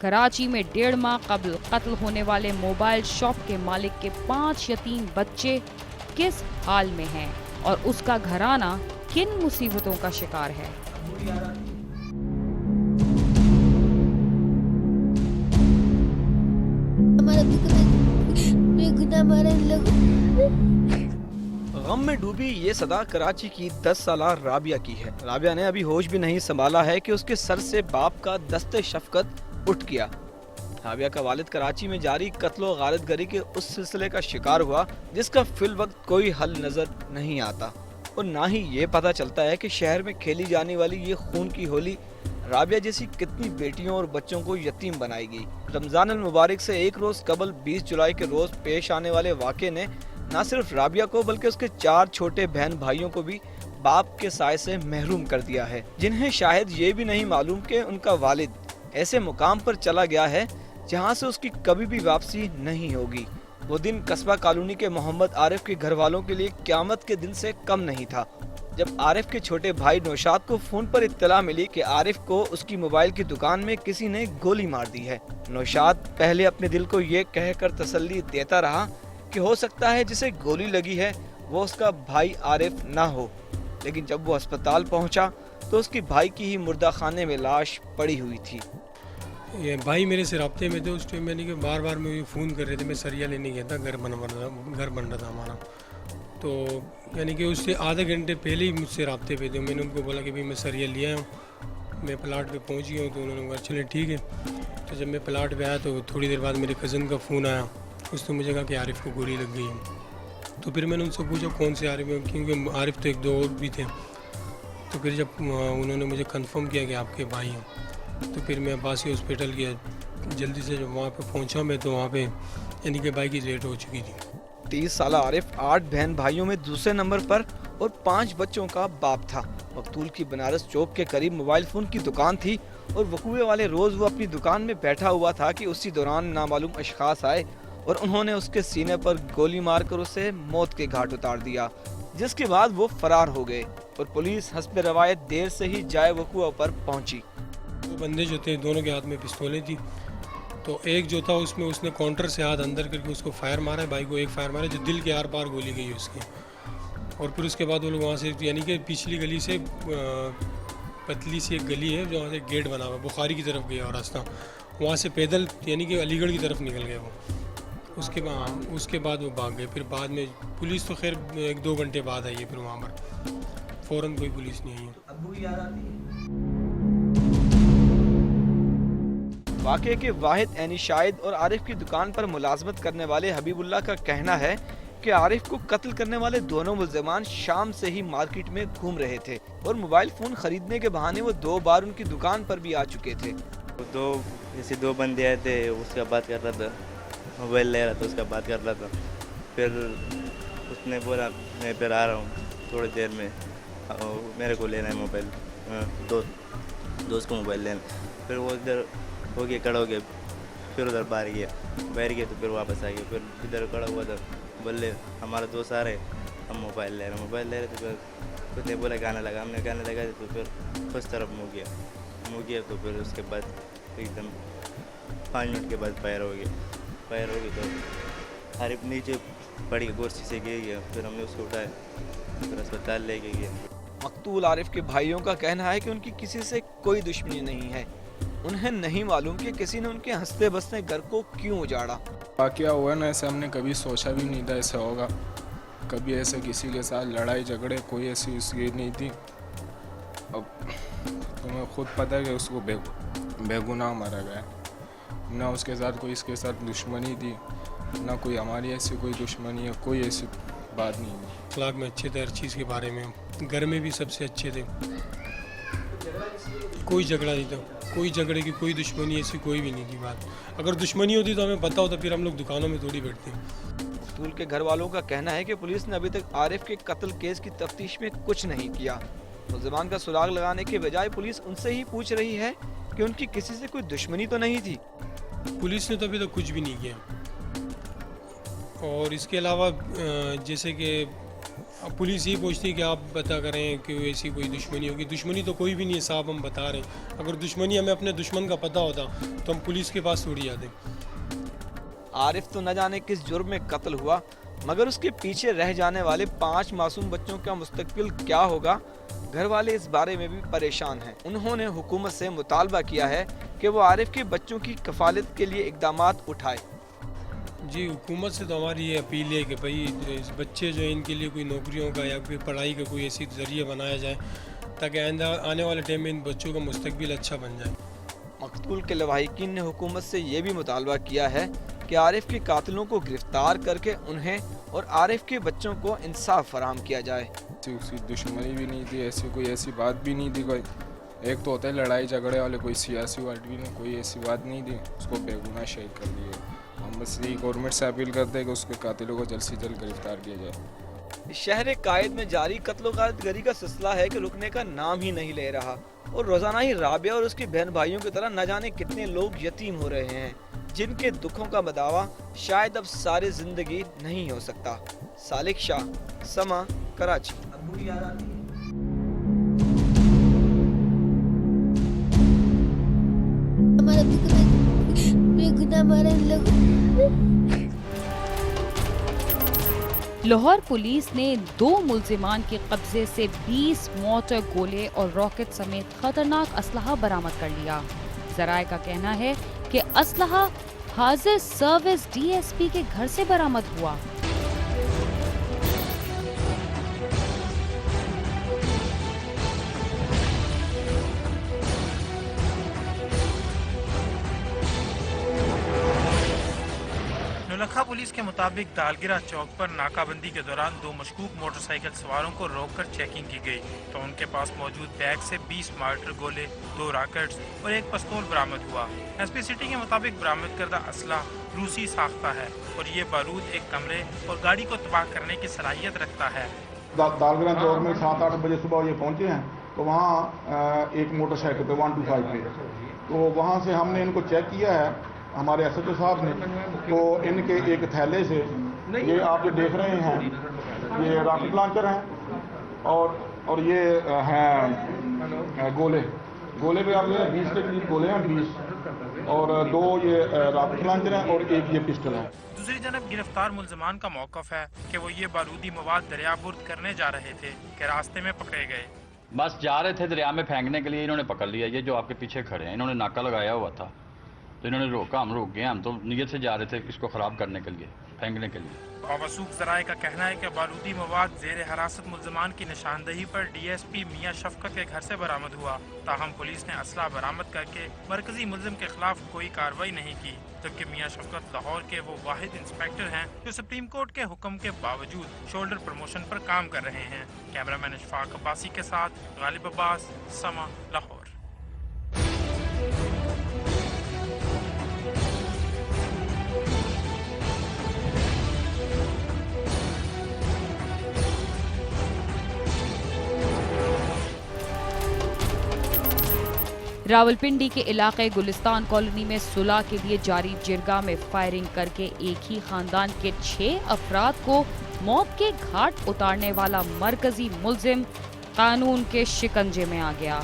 कराची में 1.5 माह कबल कत्ल होने वाले मोबाइल शॉप के मालिक के 5 यतीम बच्चे किस हाल में हैं और उसका घराना किन मुसीबतों का शिकार है। गम में डूबी ये सदा कराची की 10 साला राबिया की है। राबिया ने अभी होश भी नहीं संभाला है कि उसके सर से बाप का दस्ते शफकत उठ गया। राबिया का वालिद कराची में जारी कत्लो गारतगरी के उस सिलसिले का शिकार हुआ जिसका फिल वक्त कोई हल नजर नहीं आता और ना ही ये पता चलता है कि शहर में खेली जाने वाली ये खून की होली राबिया जैसी कितनी बेटियों और बच्चों को यतीम बनाएगी। रमजान अल मुबारक से एक रोज कबल 20 जुलाई के रोज पेश आने वाले वाक़े ने न सिर्फ राबिया को बल्कि उसके 4 छोटे बहन भाइयों को भी बाप के साय से महरूम कर दिया है, जिन्हें शायद ये भी नहीं मालूम कि उनका वालिद ऐसे मुकाम पर चला गया है जहां से उसकी कभी भी वापसी नहीं होगी। वो दिन कस्बा कॉलोनी के मोहम्मद आरिफ के घर वालों के लिए क़यामत के दिन से कम नहीं था, जब आरिफ के छोटे भाई नौशाद को फोन पर इत्तला मिली कि आरिफ को उसकी मोबाइल की दुकान में किसी ने गोली मार दी है। नौशाद पहले अपने दिल को ये कहकर तसल्ली देता रहा कि हो सकता है जिसे गोली लगी है वो उसका भाई आरिफ ना हो, लेकिन जब वो अस्पताल पहुंचा तो उसके भाई की ही मुर्दा खाने में लाश पड़ी हुई थी। ये भाई मेरे से राब्ते में थे उस टाइम, यानी कि बार बार मुझे फ़ोन कर रहे थे। मैं सरिया लेने गया था, घर बन रहा था हमारा, तो यानी कि उससे आधे घंटे पहले ही मुझसे राब्ते पे थे। मैंने उनको बोला कि भाई मैं सरिया लिया हूँ, मैं प्लाट पे पहुँच गया हूँ, तो उन्होंने कहा चले ठीक है। तो जब मैं प्लाट पे आया तो थोड़ी देर बाद मेरे कज़न का फ़ोन आया, उसने मुझे कहा कि आरिफ को गोली लग गई है। तो फिर मैंने उनसे पूछा कौन से आरिफ है, क्योंकि आरिफ तो एक दो और भी थे। तो फिर जब उन्होंने मुझे कंफर्म किया कि आपके भाई हैं, तो फिर मैं अब्बासी हॉस्पिटल गया। जल्दी से जब वहाँ पे पहुँचा मैं, तो वहाँ पे यानी कि भाई की डेथ हो चुकी थी। 30 साला आरिफ 8 बहन भाइयों में दूसरे नंबर पर और 5 बच्चों का बाप था। मकतूल की बनारस चौक के करीब मोबाइल फ़ोन की दुकान थी और वकूए वाले रोज़ वो अपनी दुकान में बैठा हुआ था कि उसी दौरान नामालूम अशखास आए और उन्होंने उसके सीने पर गोली मारकर उसे मौत के घाट उतार दिया, जिसके बाद वो फरार हो गए और पुलिस हस्ब रवायत देर से ही जाए वकूआ पर पहुंची। वो बंदे जो थे दोनों के हाथ में पिस्तौलें थी, तो एक जो था उसमें उसने काउंटर से हाथ अंदर करके उसको फायर मारा है, भाई को एक फायर मारा जो दिल के आर पार गोली गई उसकी। और फिर उसके बाद वो लोग वहाँ से, यानी कि पिछली गली से पतली सी एक गली है जो वहाँ से गेट बना हुआ है, बुखारी की तरफ गया और रास्ता वहाँ से पैदल यानी कि अलीगढ़ की तरफ निकल गए वो। उसके बाद वो भाग गए। फिर बाद में पुलिस तो खैर 1-2 घंटे बाद आई है, फिर वहाँ पर फ़ौरन कोई पुलिस नहीं आई है। वाक़े के वाहिद ऐनी शाहिद और आरिफ की दुकान पर मुलाजमत करने वाले हबीबुल्लाह का कहना है कि आरिफ को कत्ल करने वाले दोनों मुल्ज़िमान शाम से ही मार्केट में घूम रहे थे और मोबाइल फ़ोन खरीदने के बहाने वो 2 बार उनकी दुकान पर भी आ चुके थे। दो बंदे आए थे, उसका बात कर रहा था, मोबाइल ले रहा था, उसका बात कर रहा था। फिर उसने बोला मैं फिर आ रहा हूँ थोड़ी देर में, मेरे को लेना है मोबाइल, दोस्त को मोबाइल लेना। फिर वो इधर हो गया, खड़ा हो गया, फिर उधर बाहर गया तो फिर वापस आ गया। फिर इधर खड़ा हुआ था, बोले हमारा दोस्त आ रहे, हम मोबाइल ले रहे। तो फिर उसने बोला गाना लगा, हमने गाना लगा तो फिर उस तरफ मुँह गया। तो फिर उसके बाद एकदम 5 मिनट के बाद फायर हो गया। तो आरिफ नीचे पड़ी कुर्सी से गिर गया। फिर हमने उसको उठाया, फिर अस्पताल लेके गए। मकतूल आरिफ के भाइयों का कहना है कि उनकी किसी से कोई दुश्मनी नहीं है। उन्हें नहीं मालूम कि किसी ने उनके हंसते बसते घर को क्यों उजाड़ा। वाक़या हुआ ना, ऐसे हमने कभी सोचा भी नहीं था ऐसा होगा। कभी ऐसे किसी के साथ लड़ाई झगड़े कोई ऐसी उसकी नहीं थी। अब तुम्हें खुद पता है कि उसको बेगुनाह मारा गया, ना उसके साथ कोई इसके साथ दुश्मनी थी, ना कोई हमारी ऐसी कोई दुश्मनी है, कोई ऐसी बात नहीं है। अखलाक में अच्छे थे, हर चीज़ के बारे में, घर में भी सबसे अच्छे थे, कोई झगड़ा नहीं था, कोई झगड़े की कोई दुश्मनी ऐसी कोई भी नहीं थी बात। अगर दुश्मनी होती तो हमें पता होता, फिर हम लोग दुकानों में थोड़ी बैठते। मकतूल के घर वालों का कहना है कि पुलिस ने अभी तक आरिफ के कत्ल केस की तफ्तीश में कुछ नहीं किया। मुल्ज़िमान का सुराग लगाने के बजाय पुलिस उनसे ही पूछ रही है कि उनकी किसी से कोई दुश्मनी तो नहीं थी। पुलिस ने तो अभी तक कुछ भी नहीं किया। और इसके अलावा जैसे कि अब पुलिस ये पूछती है कि आप बता करें कि ऐसी कोई दुश्मनी होगी। दुश्मनी तो कोई भी नहीं है साहब, हम बता रहे हैं। अगर दुश्मनी हमें अपने दुश्मन का पता होता तो हम पुलिस के पास थोड़ी आते। आरिफ तो न जाने किस जुर्म में कत्ल हुआ, मगर उसके पीछे रह जाने वाले 5 मासूम बच्चों का मुस्तकबिल क्या होगा, घर वाले इस बारे में भी परेशान हैं। उन्होंने हुकूमत से मुतालबा किया है कि वो आरिफ के बच्चों की कफालत के लिए इक़दामात उठाए। जी, हुकूमत से तो हमारी ये अपील है कि भाई इस बच्चे जो है इनके लिए कोई नौकरियों का या कोई पढ़ाई का कोई ऐसी ज़रिए बनाया जाए ताकि आइंदा आने वाले टाइम में इन बच्चों का मुस्तकबिल अच्छा बन जाए। मकतूल के लवाहिकीन ने हुकूमत से ये भी मुतालबा किया है कि आरिफ के कातिलों को गिरफ्तार करके उन्हें और आरिफ के बच्चों को इंसाफ फराहम किया जाए। उसकी दुश्मनी भी नहीं थी, ऐसी बात भी नहीं थी कोई। एक तो होता है लड़ाई झगड़े वाले, कोई सियासी वाली नहीं, कोई ऐसी बात नहीं थी। उसको बेगुनाह शहीद कर दिए। हम बस यही गवर्नमेंट से अपील करते हैं कि उसके कातिलों को जल्द से जल्द गिरफ्तार किया जाए। शहर कायद में जारी कत्ल-ओ-गारतगरी का सिलसिला है कि रुकने का नाम ही नहीं ले रहा और रोजाना ही राबिया और उसके बहन भाइयों की तरह न जाने कितने लोग यतीम हो रहे हैं, जिनके दुखों का बदावा शायद अब सारी जिंदगी नहीं हो सकता। सालिक शाह, समा, कराची। हमारा बेगुनाह मारे लोग। लाहौर पुलिस ने 2 मुल्जिमान के कब्जे से 20 मोर्टर गोले और रॉकेट समेत खतरनाक असलहा बरामद कर लिया। जराए का कहना है कि असलहा हाजिर सर्विस डीएसपी के घर से बरामद हुआ। नौलखा पुलिस के मुताबिक दालगिरा चौक पर नाकाबंदी के दौरान 2 मशकूक मोटरसाइकिल सवारों को रोककर चेकिंग की गई तो उनके पास मौजूद बैग से 20 मार्टर गोले, 2 रॉकेट्स और 1 पिस्तौल बरामद हुआ। एसपी सिटी के मुताबिक बरामद करदा असला रूसी साख्ता है और ये बारूद एक कमरे और गाड़ी को तबाह करने की सलाहियत रखता है। दालगिरा चौक में 7-8 बजे सुबह ये पहुंचे हैं तो वहाँ एक मोटरसाइकिल पे 125 पे, तो वहाँ से हमने इनको चेक किया है हमारे एसएचओ साहब ने, तो इनके एक थैले से ये आप जो देख रहे हैं ये रॉकेट लॉन्चर हैं और ये हैं गोले पे आप 20 के करीब गोले हैं, 20 और 2 ये रॉकेट लॉन्चर हैं और 1 ये पिस्टल है। दूसरी जानब गिरफ्तार मुल्जमान का मौकफ है कि वो ये बारूदी मवाद दरियाबुर्द करने जा रहे थे कि रास्ते में पकड़े गए। बस जा रहे थे दरिया में फेंकने के लिए, इन्होंने पकड़ लिया। ये जो आपके पीछे खड़े हैं इन्होंने नाका लगाया हुआ था तो इन्होंने रोका, हम रुक गए। हम तो नीयत से जा रहे थे इसको ख़राब करने के लिए, फेंकने के लिए। बावसूख जराए का कहना है कि बारूदी मवाद जेर हिरासत मुल्जमान की निशानदही पर डीएसपी मियां शफकत के घर से बरामद हुआ। ताहम पुलिस ने असला बरामद करके मरकजी मुल्जिम के खिलाफ कोई कार्रवाई नहीं की, जबकि मियां शफकत लाहौर के वो वाहिद इंस्पेक्टर हैं जो सुप्रीम कोर्ट के हुक्म के बावजूद शोल्डर प्रमोशन पर काम कर रहे हैं। कैमरामैन इशफाक अब्बासी के साथ गालिब अब्बास, समा, लाहौर। रावलपिंडी के इलाके गुलिस्तान कॉलोनी में सुलह के लिए जारी जिरगा में फायरिंग करके एक ही खानदान के 6 अफराद को मौत के घाट उतारने वाला मरकजी मुल्जिम कानून के शिकंजे में आ गया।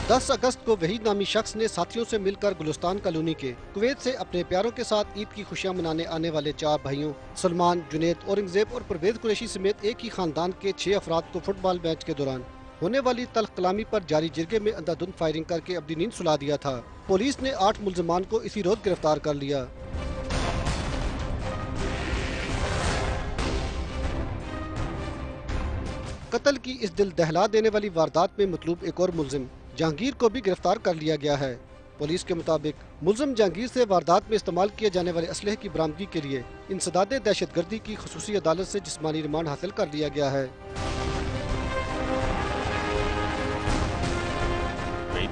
दस अगस्त को वहीद नामी शख्स ने साथियों से मिलकर गुलिस्तान कॉलोनी के कुवैत से अपने प्यारों के साथ ईद की खुशियां मनाने आने वाले 4 भाइयों सलमान, जुनैद, औरंगजेब और परवेज कुरैशी समेत एक ही खानदान के 6 अफराद को फुटबॉल मैच के दौरान होने वाली तल्ख कलामी पर जारी जिरगे में अंधाधुंध फायरिंग करके अपनी नींद सुला दिया था। पुलिस ने 8 मुल्जिमान को इसी रोज गिरफ्तार कर लिया। कत्ल की इस दिल दहला देने वाली वारदात में मतलूब एक और मुल्जिम जहांगीर को भी गिरफ्तार कर लिया गया है। पुलिस के मुताबिक मुल्जिम जहांगीर से वारदात में इस्तेमाल किए जाने वाले असलहे की बरामदगी के लिए इंसदाद दहशतगर्दी की खुसूसी अदालत से जिस्मानी रिमांड हासिल कर लिया गया है।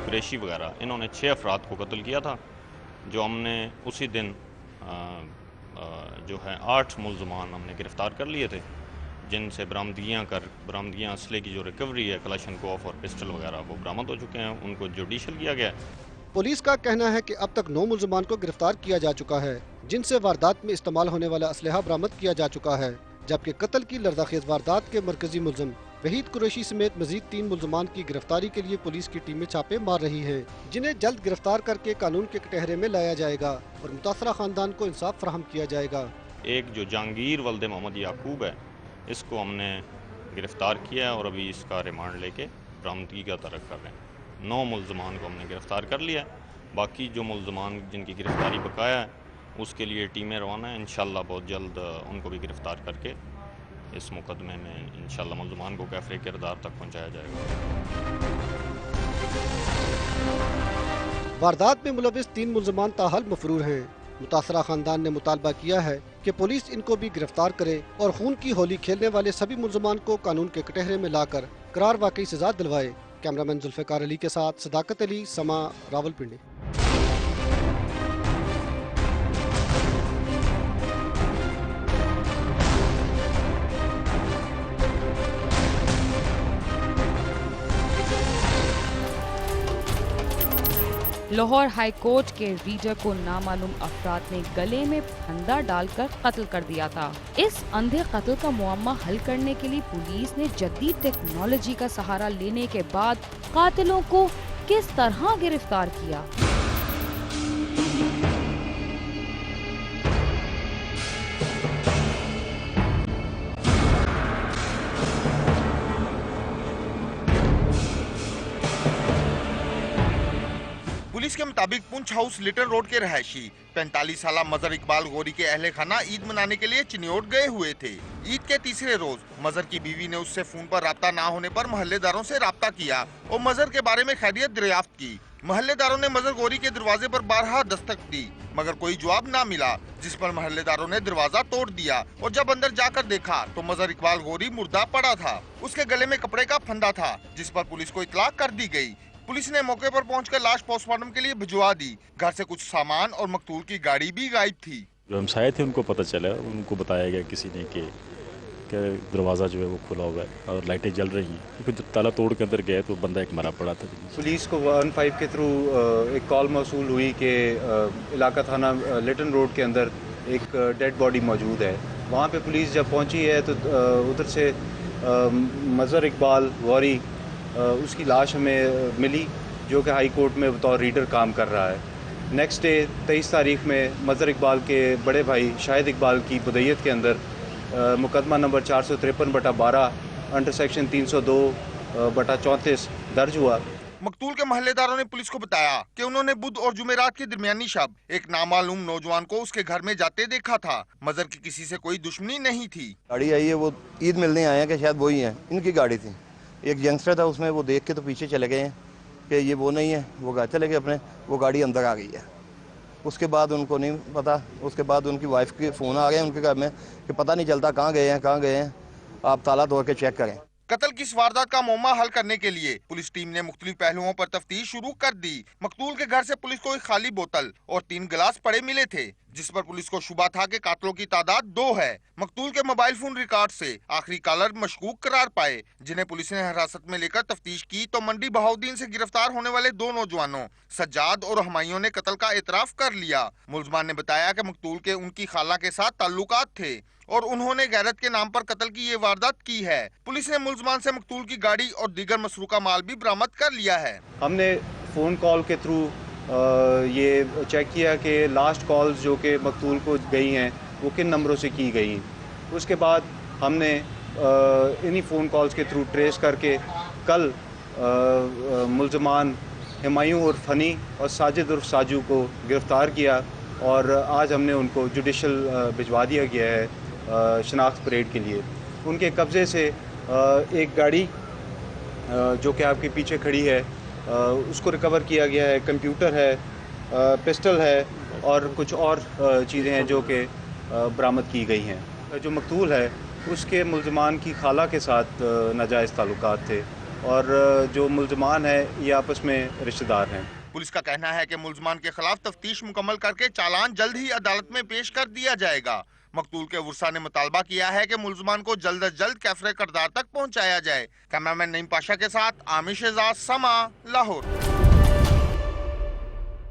कुरैशी वगैरह इन्होंने 6 अफराद को कत्ल किया था, जो हमने उसी दिन जो है 8 मुल्ज़मान हमने गिरफ़्तार कर लिए थे। जिनसे बरामदगियाँ असले की जो रिकवरी है, कलाशनकोफ और पिस्टल वगैरह, वो बरामद हो चुके हैं। उनको जुडिशल किया गया है। पुलिस का कहना है कि अब तक 9 मुल्ज़िमान को गिरफ्तार किया जा चुका है, जिनसे वारदात में इस्तेमाल होने वाला असलहा बरामद किया जा चुका है, जबकि कत्ल की लर्ज़ाखेज़ वारदात के मरकजी मुल्ज़िम वहीद कुरैशी समेत मजीद 3 मुल्ज़िमान की गिरफ्तारी के लिए पुलिस की टीमें छापे मार रही हैं, जिन्हें जल्द गिरफ्तार करके कानून के कटहरे में लाया जाएगा और मुतासरा खानदान को इंसाफ फराहम किया जाएगा। एक जो जहांगीर वल्द मोहम्मद याकूब है, इसको हमने गिरफ्तार किया है और अभी इसका रिमांड लेके बरामदगी का तरक कर रहे हैं। 9 मुल्ज़िमान को हमने गिरफ्तार कर लिया है। बाकी जो मुल्ज़िमान जिनकी गिरफ्तारी बकाया है, उसके लिए टीमें रवाना है। इंशाल्लाह बहुत जल्द उनको भी गिरफ्तार करके इस मुकदमे में इंशाल्लाह मुल्ज़िमान को कैफ़रे किरदार तक पहुँचाया जाएगा। वारदात में मुलविस 3 मुल्ज़िमान ताहल मफरूर हैं। मुतासरा खानदान ने मुतालबा किया है कि पुलिस इनको भी गिरफ्तार करे और खून की होली खेलने वाले सभी मुल्ज़िमान को कानून के कटहरे में लाकर करार वाकई सजा दिलवाए। कैमरामैन जुल्फ़िकार अली के साथ सदाकत अली, समा, रावलपिंडी। लाहौर हाई कोर्ट के रीडर को नामालूम अफराद ने गले में फंदा डालकर कत्ल कर दिया था। इस अंधे कत्ल का मुअम्मा हल करने के लिए पुलिस ने जदीद टेक्नोलॉजी का सहारा लेने के बाद कातिलों को किस तरह गिरफ्तार किया। पुलिस के मुताबिक पुंछ हाउस लिटन रोड के रहायशी 45 साला मजर इकबाल गोरी के अहले खाना ईद मनाने के लिए चिन्योट गए हुए थे। ईद के तीसरे रोज मजर की बीवी ने उससे फोन पर राब्ता ना होने पर मोहल्लेदारों से राब्ता किया और मजर के बारे में खैरियत दरियाफ्त की। मोहल्लेदारों ने मजर गोरी के दरवाजे पर बारहा दस्तक दी मगर कोई जवाब ना मिला, जिस पर मोहल्लेदारों ने दरवाजा तोड़ दिया और जब अंदर जाकर देखा तो मजर इकबाल गोरी मुर्दा पड़ा था। उसके गले में कपड़े का फंदा था, जिस पर पुलिस को इतला कर दी गई। पुलिस ने मौके पर पहुंचकर लाश पोस्टमार्टम के लिए भिजवा दी। घर से कुछ सामान और मकतूल की गाड़ी भी गायब थी। जो हमसाये थे उनको पता चला, उनको बताया गया किसी ने कि दरवाज़ा जो है वो खुला हुआ है और लाइटें जल रही हैं, क्योंकि जब ताला तोड़ के अंदर गए तो बंदा एक मरा पड़ा था। पुलिस को 15 के थ्रू एक कॉल मौसूल हुई कि इलाका थाना लिटन रोड के अंदर एक डेड बॉडी मौजूद है। वहाँ पे पुलिस जब पहुँची है तो उधर से मजर इकबाल गौरी उसकी लाश हमें मिली, जो कि हाई कोर्ट में बतौर रीडर काम कर रहा है। नेक्स्ट डे 23 तारीख में मजर इकबाल के बड़े भाई शाहिद इकबाल की बदयत के अंदर मुकदमा नंबर 453/12 अंडर सेक्शन 302/34 दर्ज हुआ। मकतूल के मोहल्लेदारों ने पुलिस को बताया कि उन्होंने बुध और जुमेरात की दरमियानी शब एक नामालूम नौजवान को उसके घर में जाते देखा था। मजर की किसी से कोई दुश्मनी नहीं थी। गाड़ी आई है, वो ईद मिलने आए हैं कि शायद वही है, इनकी गाड़ी थी। एक यंगस्टर था उसमें, वो देख के तो पीछे चले गए हैं कि ये वो नहीं है, वो घर चले गए अपने, वो गाड़ी अंदर आ गई है। उसके बाद उनको नहीं पता, उसके बाद उनकी वाइफ के फ़ोन आ गए उनके घर में कि पता नहीं चलता कहाँ गए हैं, आप ताला तोड़ के चेक करें। कत्ल की इस वारदात का मौमा हल करने के लिए पुलिस टीम ने मुख्तलिफ पहलुओं पर तफ्तीश शुरू कर दी। मकतूल के घर से पुलिस को एक खाली बोतल और 3 गिलास पड़े मिले थे, जिस पर पुलिस को शुबा था कि कातलों की तादाद 2 है। मकतूल के मोबाइल फोन रिकॉर्ड से आखिरी कॉलर मशकूक करार पाए, जिन्हें पुलिस ने हिरासत में लेकर तफ्तीश की तो मंडी बहाउद्दीन से गिरफ्तार होने वाले 2 नौजवानों सज्जाद और हमायूं ने कत्ल का एतराफ कर लिया। मुल्ज़मान ने बताया कि मकतूल के उनकी खाला के साथ ताल्लुकात थे और उन्होंने गैरत के नाम पर कत्ल की ये वारदात की है। पुलिस ने मुल्ज़मान से मकतूल की गाड़ी और दीगर मसरूका माल भी बरामद कर लिया है। हमने फ़ोन कॉल के थ्रू ये चेक किया कि लास्ट कॉल्स जो कि मकतूल को गई हैं वो किन नंबरों से की गई। उसके बाद हमने इन्हीं फ़ोन कॉल्स के थ्रू ट्रेस करके कल मुल्ज़मान हमायूं और फ़नी और साजिद उर्फ साजू को गिरफ़्तार किया और आज हमने उनको जुडिशल भिजवा दिया गया है शनाख्त परेड के लिए। उनके कब्ज़े से एक गाड़ी जो कि आपके पीछे खड़ी है उसको रिकवर किया गया है, कंप्यूटर है, पिस्टल है और कुछ और चीज़ें हैं जो कि बरामद की गई हैं। जो मकतूल है उसके मुल्ज़मान की खाला के साथ नाजायज़ ताल्लुकात थे और जो मुल्ज़मान है ये आपस में रिश्तेदार हैं। पुलिस का कहना है कि मुल्ज़मान के खिलाफ तफ्तीश मुकम्मल करके चालान जल्द ही अदालत में पेश कर दिया जाएगा। मकतूल के वर्सा ने मुतालबा किया है कि मुलजमान को जल्द अज जल्द कैफरे करदार तक पहुंचाया जाए। कैमरामैन नईम पाशा के साथ आमिर शहजाद, समा, लाहौर।